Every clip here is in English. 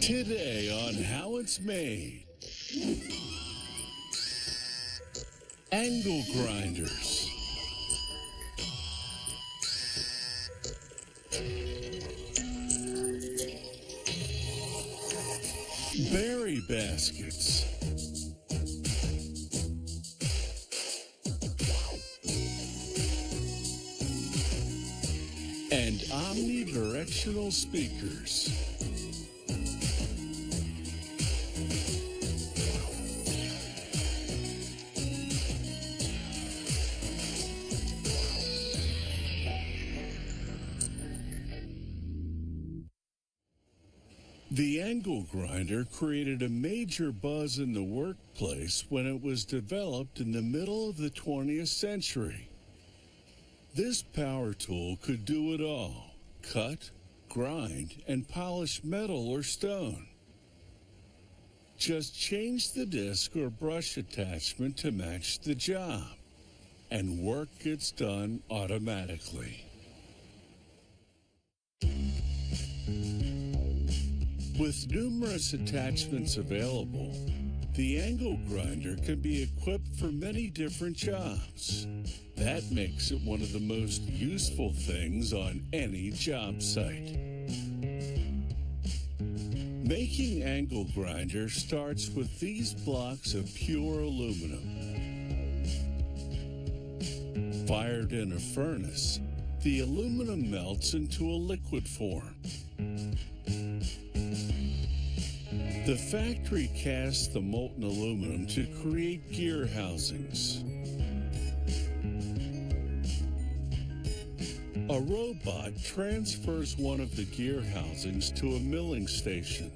Today on How It's Made. Angle grinders. Berry baskets. And omnidirectional speakers. The angle grinder created a major buzz in the workplace when it was developed in the middle of the 20th century. This power tool could do it all: cut, grind, and polish metal or stone. Just change the disc or brush attachment to match the job, and work gets done automatically. With numerous attachments available, the angle grinder can be equipped for many different jobs. That makes it one of the most useful things on any job site. Making angle grinder starts with these blocks of pure aluminum. Fired in a furnace, the aluminum melts into a liquid form. The factory casts the molten aluminum to create gear housings. A robot transfers one of the gear housings to a milling station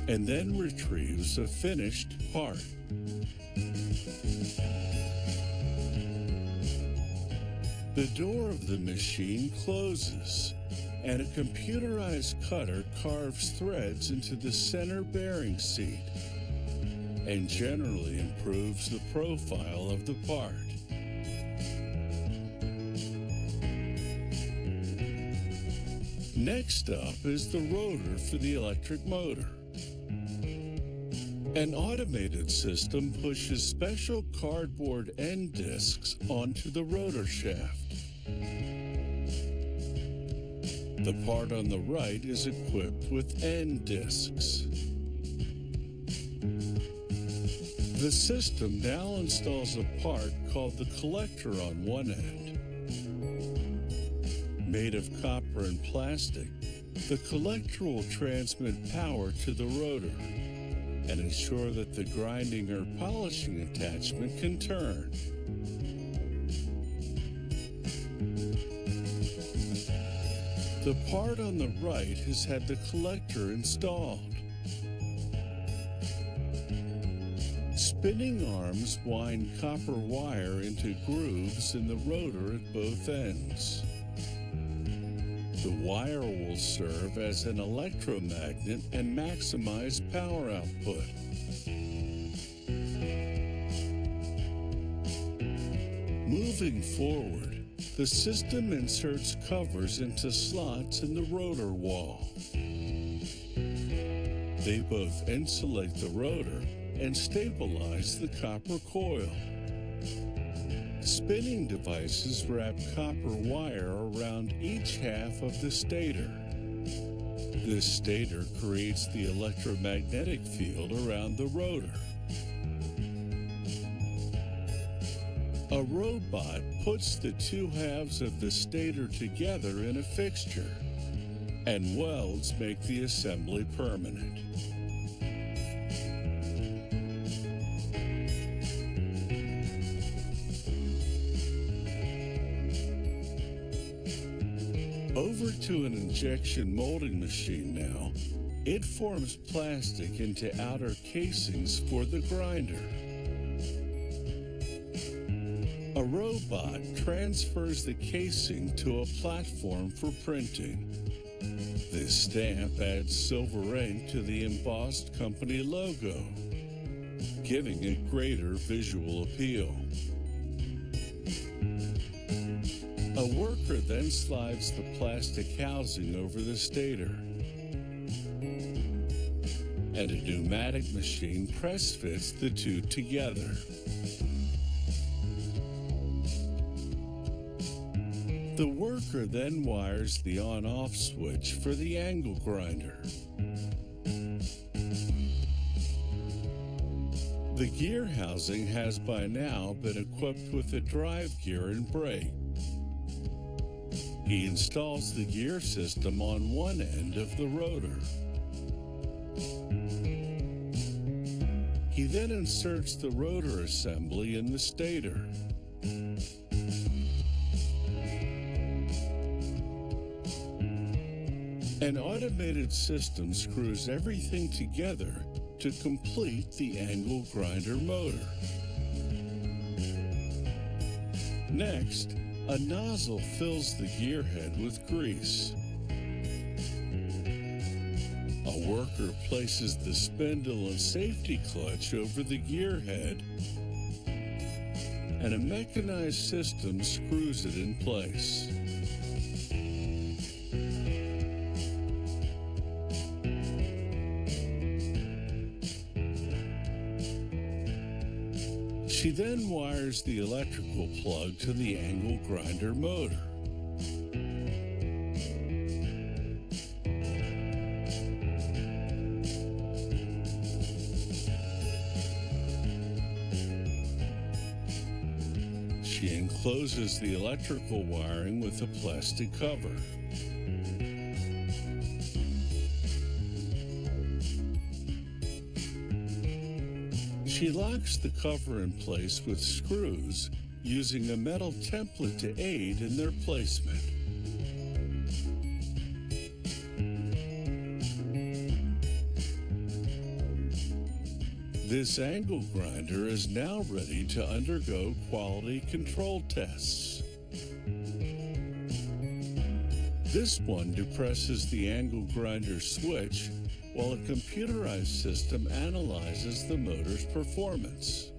and then retrieves a finished part. The door of the machine closes, and a computerized cutter carves threads into the center bearing seat and generally improves the profile of the part. Next up is the rotor for the electric motor. An automated system pushes special cardboard end discs onto the rotor shaft. The part on the right is equipped with end discs. The system now installs a part called the collector on one end. Made of copper and plastic, the collector will transmit power to the rotor and ensure that the grinding or polishing attachment can turn. The part on the right has had the collector installed. Spinning arms wind copper wire into grooves in the rotor at both ends. The wire will serve as an electromagnet and maximize power output. Moving forward, the system inserts covers into slots in the rotor wall. They both insulate the rotor and stabilize the copper coil. Spinning devices wrap copper wire around each half of the stator. This stator creates the electromagnetic field around the rotor. A robot puts the two halves of the stator together in a fixture, and welds make the assembly permanent. Over to an injection molding machine now. It forms plastic into outer casings for the grinder. A robot transfers the casing to a platform for printing. This stamp adds silver ink to the embossed company logo, giving it greater visual appeal. A worker then slides the plastic housing over the stator, and a pneumatic machine press fits the two together. The worker then wires the on-off switch for the angle grinder. The gear housing has by now been equipped with a drive gear and brake. He installs the gear system on one end of the rotor. He then inserts the rotor assembly in the stator. An automated system screws everything together to complete the angle grinder motor. Next, a nozzle fills the gearhead with grease. A worker places the spindle and safety clutch over the gearhead, and a mechanized system screws it in place. She then wires the electrical plug to the angle grinder motor. She encloses the electrical wiring with a plastic cover. She locks the cover in place with screws using a metal template to aid in their placement. This angle grinder is now ready to undergo quality control tests. This one depresses the angle grinder switch while a computerized system analyzes the motor's performance.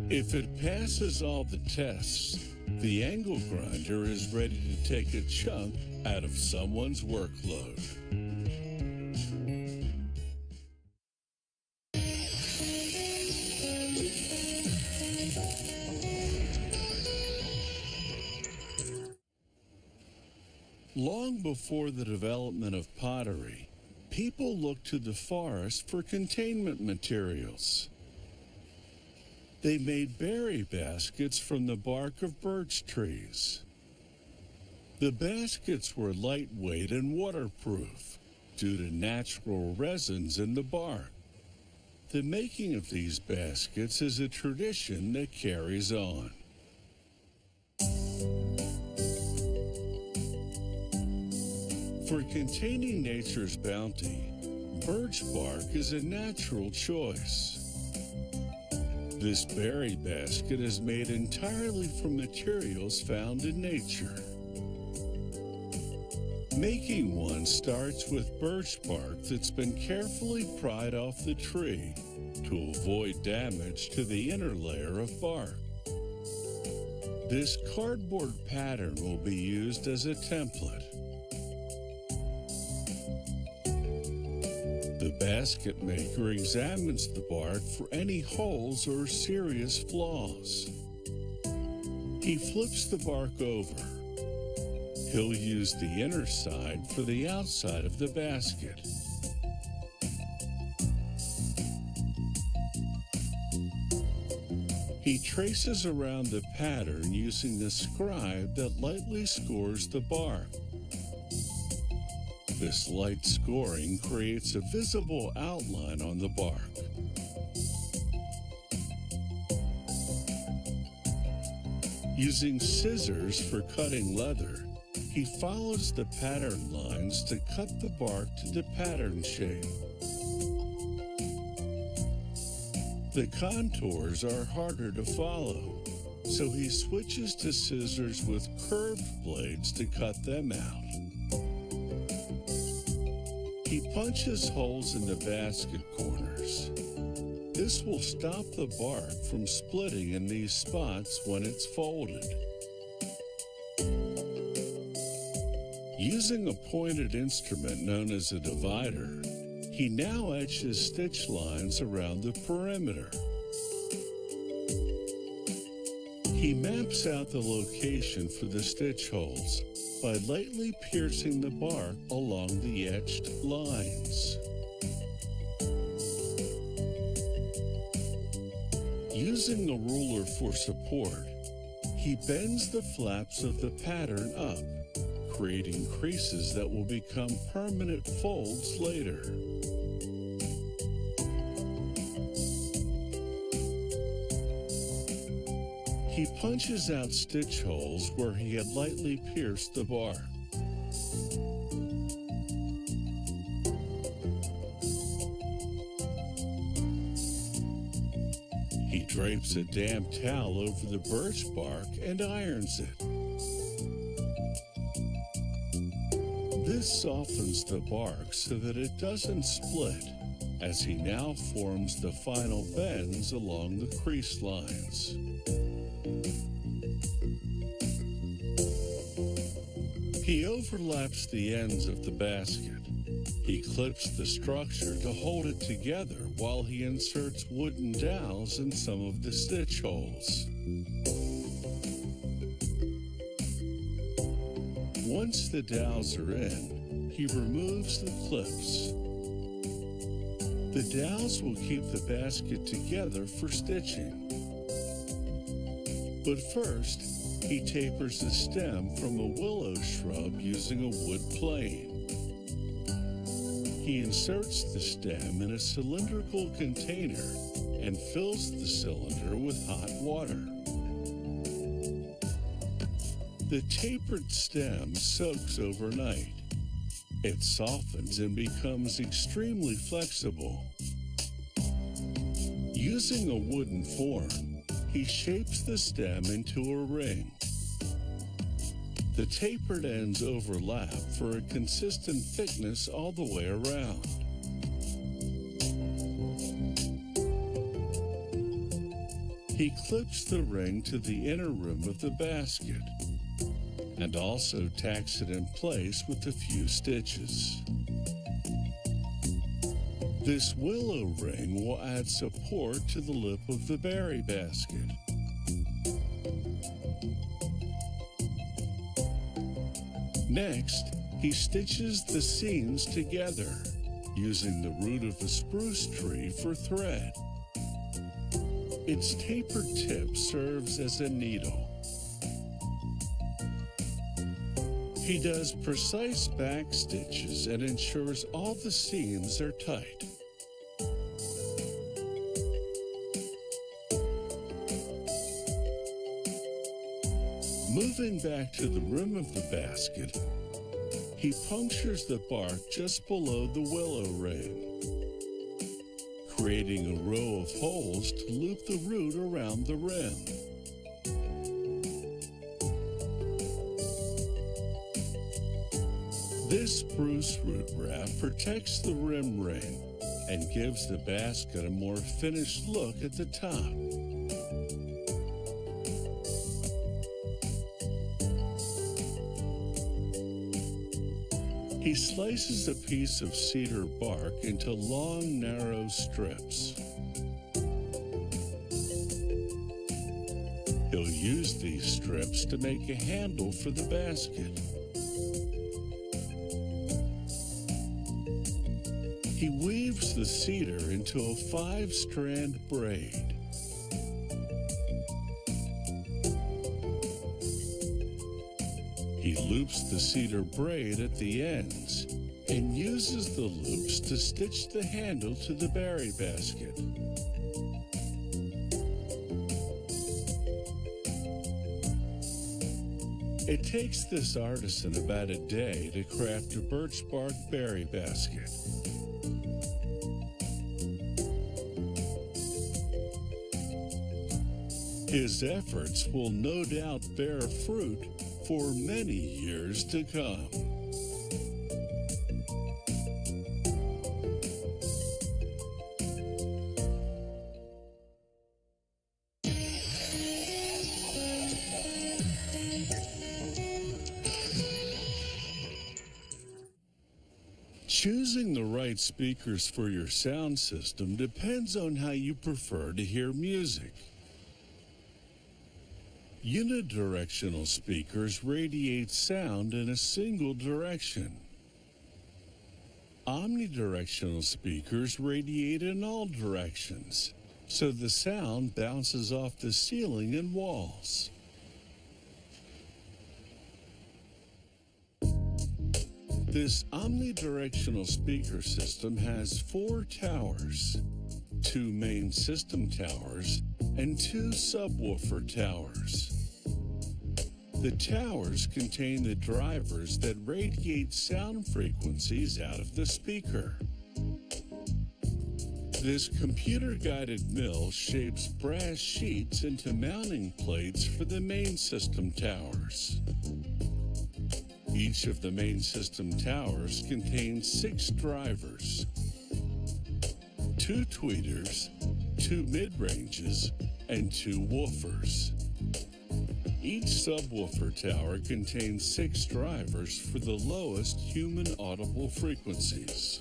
If it passes all the tests, the angle grinder is ready to take a chunk out of someone's workload. Long before the development of pottery, people looked to the forest for containment materials. They made berry baskets from the bark of birch trees. The baskets were lightweight and waterproof due to natural resins in the bark. The making of these baskets is a tradition that carries on. For containing nature's bounty, birch bark is a natural choice. This berry basket is made entirely from materials found in nature. Making one starts with birch bark that's been carefully pried off the tree to avoid damage to the inner layer of bark. This cardboard pattern will be used as a template. The basket maker examines the bark for any holes or serious flaws. He flips the bark over. He'll use the inner side for the outside of the basket. He traces around the pattern using a scribe that lightly scores the bark. This light scoring creates a visible outline on the bark. Using scissors for cutting leather, he follows the pattern lines to cut the bark to the pattern shape. The contours are harder to follow, so he switches to scissors with curved blades to cut them out. He punches holes in the basket corners. This will stop the bark from splitting in these spots when it's folded. Using a pointed instrument known as a divider, he now etches stitch lines around the perimeter. He maps out the location for the stitch holes by lightly piercing the bark along the etched lines. Using a ruler for support, he bends the flaps of the pattern up, creating creases that will become permanent folds later. He punches out stitch holes where he had lightly pierced the bark. He drapes a damp towel over the birch bark and irons it. This softens the bark so that it doesn't split, as he now forms the final bends along the crease lines. He overlaps the ends of the basket. He clips the structure to hold it together while he inserts wooden dowels in some of the stitch holes. Once the dowels are in, he removes the clips. The dowels will keep the basket together for stitching. But first, he tapers the stem from a willow shrub using a wood plane. He inserts the stem in a cylindrical container and fills the cylinder with hot water. The tapered stem soaks overnight. It softens and becomes extremely flexible. Using a wooden form, he shapes the stem into a ring. The tapered ends overlap for a consistent thickness all the way around. He clips the ring to the inner rim of the basket and also tacks it in place with a few stitches. This willow ring will add support to the lip of the berry basket. Next, he stitches the seams together, using the root of a spruce tree for thread. Its tapered tip serves as a needle. He does precise back stitches and ensures all the seams are tight. Moving back to the rim of the basket, he punctures the bark just below the willow ring, creating a row of holes to loop the root around the rim. This spruce root wrap protects the rim ring and gives the basket a more finished look at the top. He slices a piece of cedar bark into long, narrow strips. He'll use these strips to make a handle for the basket. He weaves the cedar into a 5-strand braid. He loops the cedar braid at the ends and uses the loops to stitch the handle to the berry basket. It takes this artisan about a day to craft a birch bark berry basket. His efforts will no doubt bear fruit for many years to come. Choosing the right speakers for your sound system depends on how you prefer to hear music. Unidirectional speakers radiate sound in a single direction. Omnidirectional speakers radiate in all directions, so the sound bounces off the ceiling and walls. This omnidirectional speaker system has 4 towers, 2 main system towers, and 2 subwoofer towers. The towers contain the drivers that radiate sound frequencies out of the speaker. This computer-guided mill shapes brass sheets into mounting plates for the main system towers. Each of the main system towers contains 6 drivers, 2 tweeters, 2 mid-ranges, and 2 woofers. Each subwoofer tower contains 6 drivers for the lowest human audible frequencies.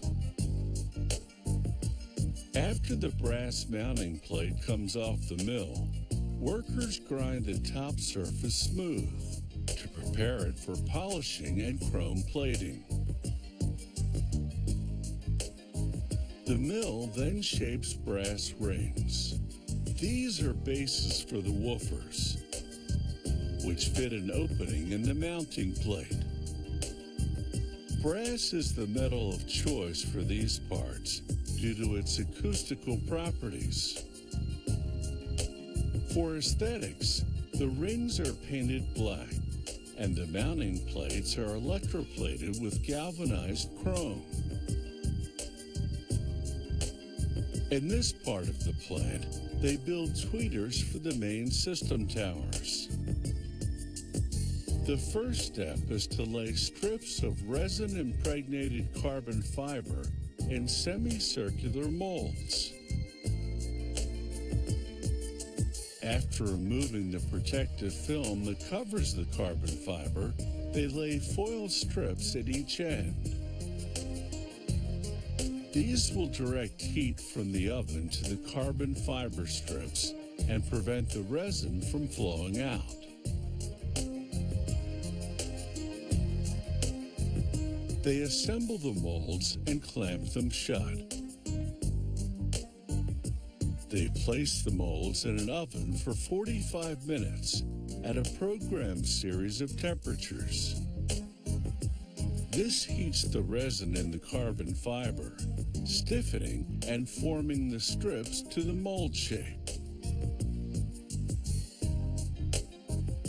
After the brass mounting plate comes off the mill, workers grind the top surface smooth to prepare it for polishing and chrome plating. The mill then shapes brass rings. These are bases for the woofers, which fit an opening in the mounting plate. Brass is the metal of choice for these parts due to its acoustical properties. For aesthetics, the rings are painted black, and the mounting plates are electroplated with galvanized chrome. In this part of the plant, they build tweeters for the main system towers. The first step is to lay strips of resin-impregnated carbon fiber in semicircular molds. After removing the protective film that covers the carbon fiber, they lay foil strips at each end. These will direct heat from the oven to the carbon fiber strips and prevent the resin from flowing out. They assemble the molds and clamp them shut. They place the molds in an oven for 45 minutes at a programmed series of temperatures. This heats the resin in the carbon fiber, stiffening and forming the strips to the mold shape.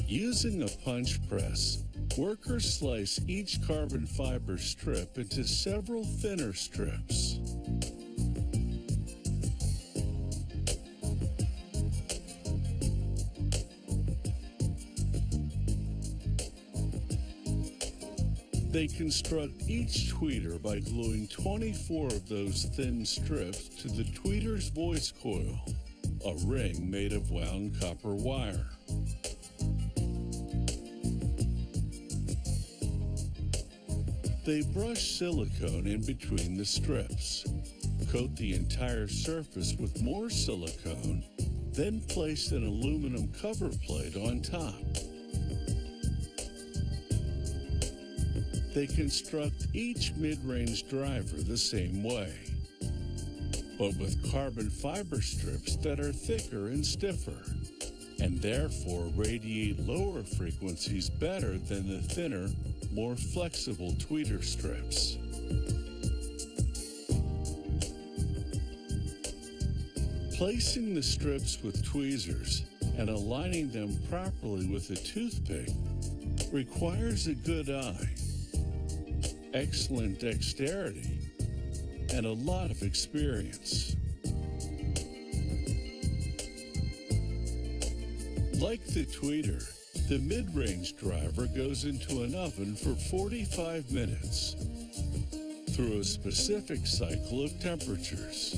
Using a punch press, workers slice each carbon fiber strip into several thinner strips. They construct each tweeter by gluing 24 of those thin strips to the tweeter's voice coil, a ring made of wound copper wire. They brush silicone in between the strips, coat the entire surface with more silicone, then place an aluminum cover plate on top. They construct each mid-range driver the same way, but with carbon fiber strips that are thicker and stiffer, and therefore radiate lower frequencies better than the thinner, more flexible tweeter strips. Placing the strips with tweezers and aligning them properly with a toothpick requires a good eye, excellent dexterity, and a lot of experience. Like the tweeter, the mid-range driver goes into an oven for 45 minutes through a specific cycle of temperatures.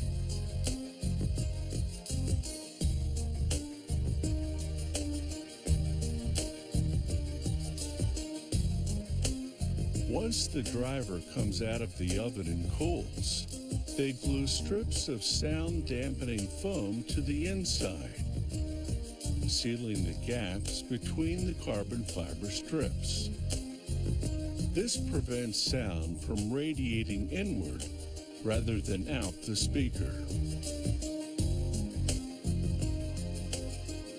Once the driver comes out of the oven and cools, they glue strips of sound-dampening foam to the inside, sealing the gaps between the carbon fiber strips. This prevents sound from radiating inward rather than out the speaker.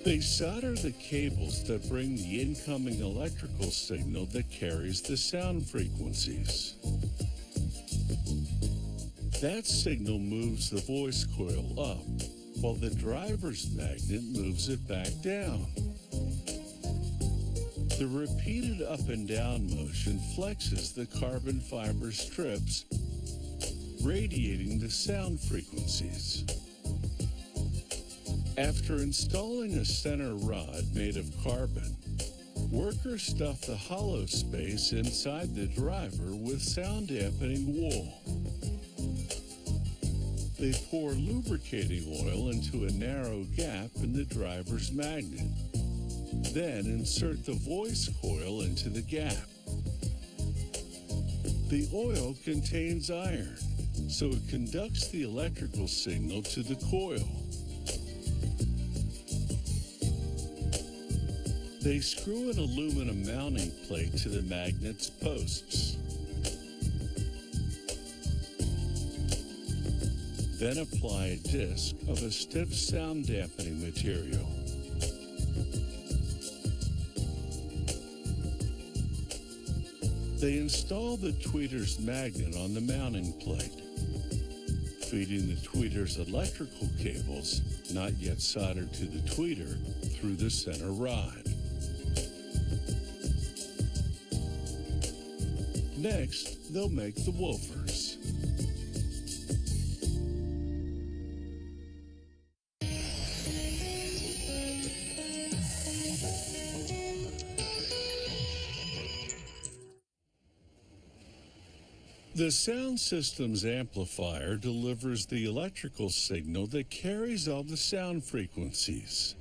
They solder the cables that bring the incoming electrical signal that carries the sound frequencies. That signal moves the voice coil up, while the driver's magnet moves it back down. The repeated up and down motion flexes the carbon fiber strips, radiating the sound frequencies. After installing a center rod made of carbon, workers stuff the hollow space inside the driver with sound dampening wool. They pour lubricating oil into a narrow gap in the driver's magnet, then insert the voice coil into the gap. The oil contains iron, so it conducts the electrical signal to the coil. They screw an aluminum mounting plate to the magnet's posts. Then apply a disc of a stiff sound dampening material. They install the tweeter's magnet on the mounting plate, feeding the tweeter's electrical cables, not yet soldered to the tweeter, through the center rod. Next, they'll make the woofers. The sound system's amplifier delivers the electrical signal that carries all the sound frequencies.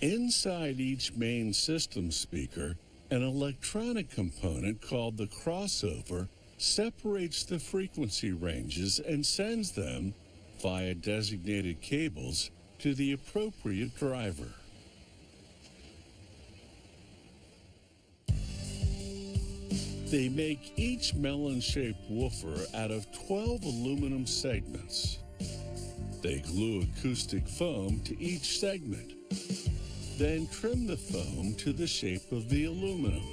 Inside each main system speaker, an electronic component called the crossover separates the frequency ranges and sends them, via designated cables, to the appropriate driver. They make each melon-shaped woofer out of 12 aluminum segments. They glue acoustic foam to each segment, then trim the foam to the shape of the aluminum.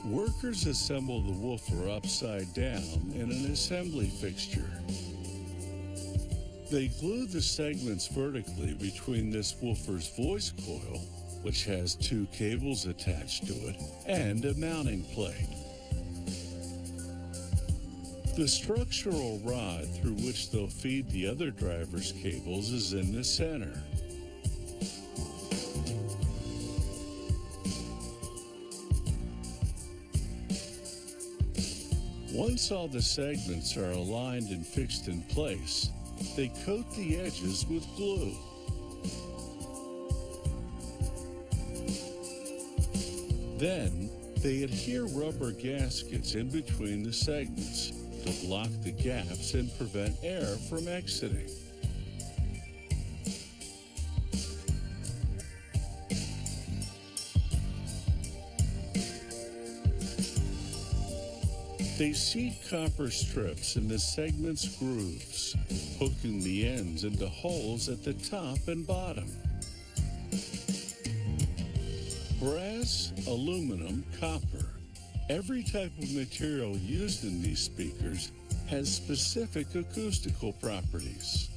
Workers assemble the woofer upside down in an assembly fixture. They glue the segments vertically between this woofer's voice coil, which has 2 cables attached to it, and a mounting plate. The structural rod through which they'll feed the other driver's cables is in the center. Once all the segments are aligned and fixed in place, they coat the edges with glue. Then, they adhere rubber gaskets in between the segments to block the gaps and prevent air from exiting. They seat copper strips in the segment's grooves, hooking the ends into holes at the top and bottom. Brass, aluminum, copper, every type of material used in these speakers has specific acoustical properties.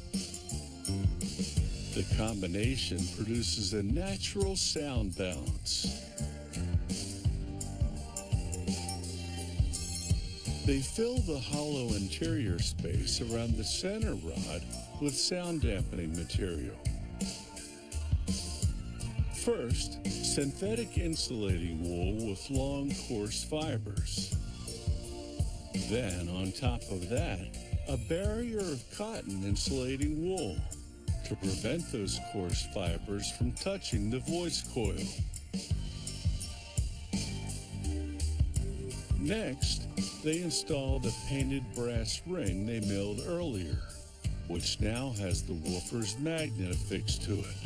The combination produces a natural sound balance. They fill the hollow interior space around the center rod with sound dampening material. First, synthetic insulating wool with long, coarse fibers. Then, on top of that, a barrier of cotton insulating wool to prevent those coarse fibers from touching the voice coil. Next, they installed a painted brass ring they milled earlier, which now has the woofer's magnet affixed to it.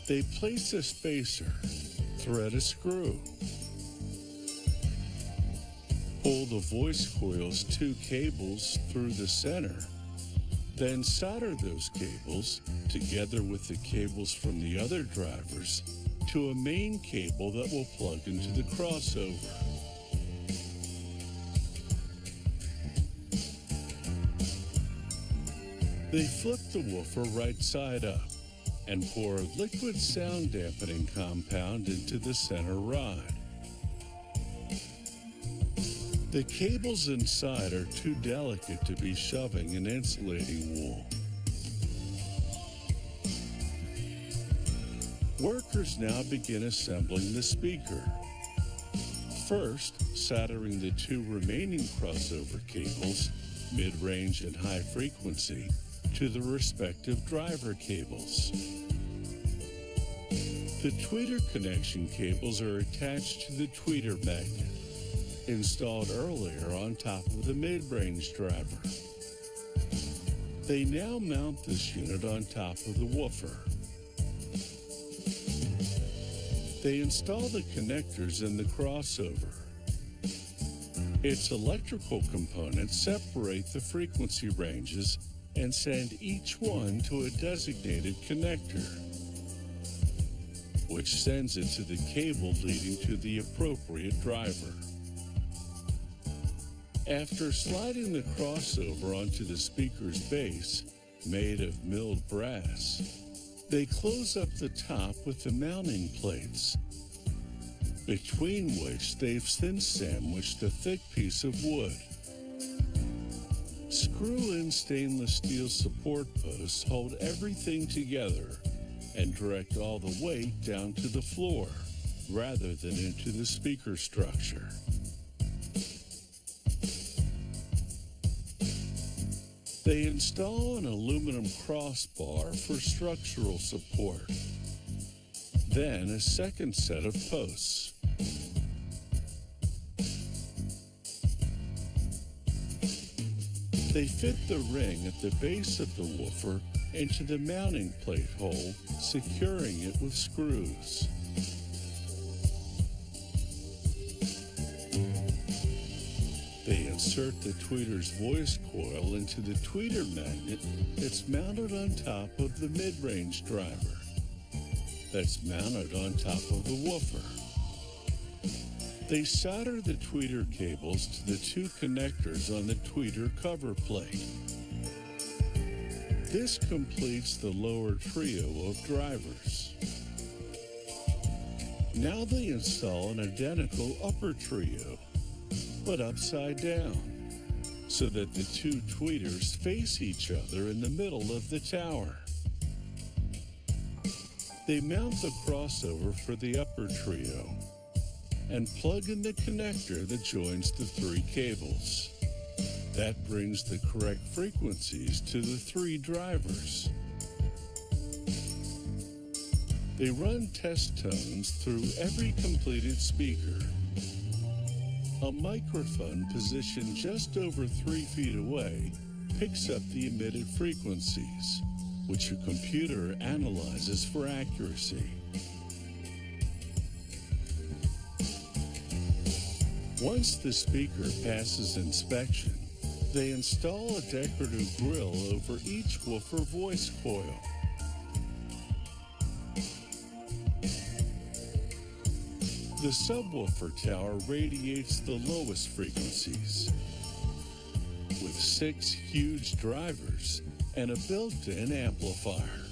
They place a spacer, thread a screw, pull the voice coil's 2 cables through the center, then solder those cables, together with the cables from the other drivers, to a main cable that will plug into the crossover. They flip the woofer right side up and pour a liquid sound dampening compound into the center rod. The cables inside are too delicate to be shoving in insulating wool. Workers now begin assembling the speaker. First, soldering the 2 remaining crossover cables, mid-range and high frequency, to the respective driver cables. The tweeter connection cables are attached to the tweeter magnet, installed earlier on top of the mid-range driver. They now mount this unit on top of the woofer. They install the connectors in the crossover. Its electrical components separate the frequency ranges and send each one to a designated connector, which sends it to the cable leading to the appropriate driver. After sliding the crossover onto the speaker's base, made of milled brass, they close up the top with the mounting plates, between which they've since sandwiched a thick piece of wood. Screw-in stainless steel support posts hold everything together and direct all the weight down to the floor, rather than into the speaker structure. They install an aluminum crossbar for structural support, then a second set of posts. They fit the ring at the base of the woofer into the mounting plate hole, securing it with screws. They insert the tweeter's voice coil into the tweeter magnet that's mounted on top of the mid-range driver, that's mounted on top of the woofer. They solder the tweeter cables to the 2 connectors on the tweeter cover plate. This completes the lower trio of drivers. Now they install an identical upper trio, but upside down, so that the 2 tweeters face each other in the middle of the tower. They mount the crossover for the upper trio and plug in the connector that joins the 3 cables. That brings the correct frequencies to the 3 drivers. They run test tones through every completed speaker. A microphone positioned just over 3 feet away picks up the emitted frequencies, which a computer analyzes for accuracy. Once the speaker passes inspection, they install a decorative grille over each woofer voice coil. The subwoofer tower radiates the lowest frequencies, with 6 huge drivers and a built-in amplifier.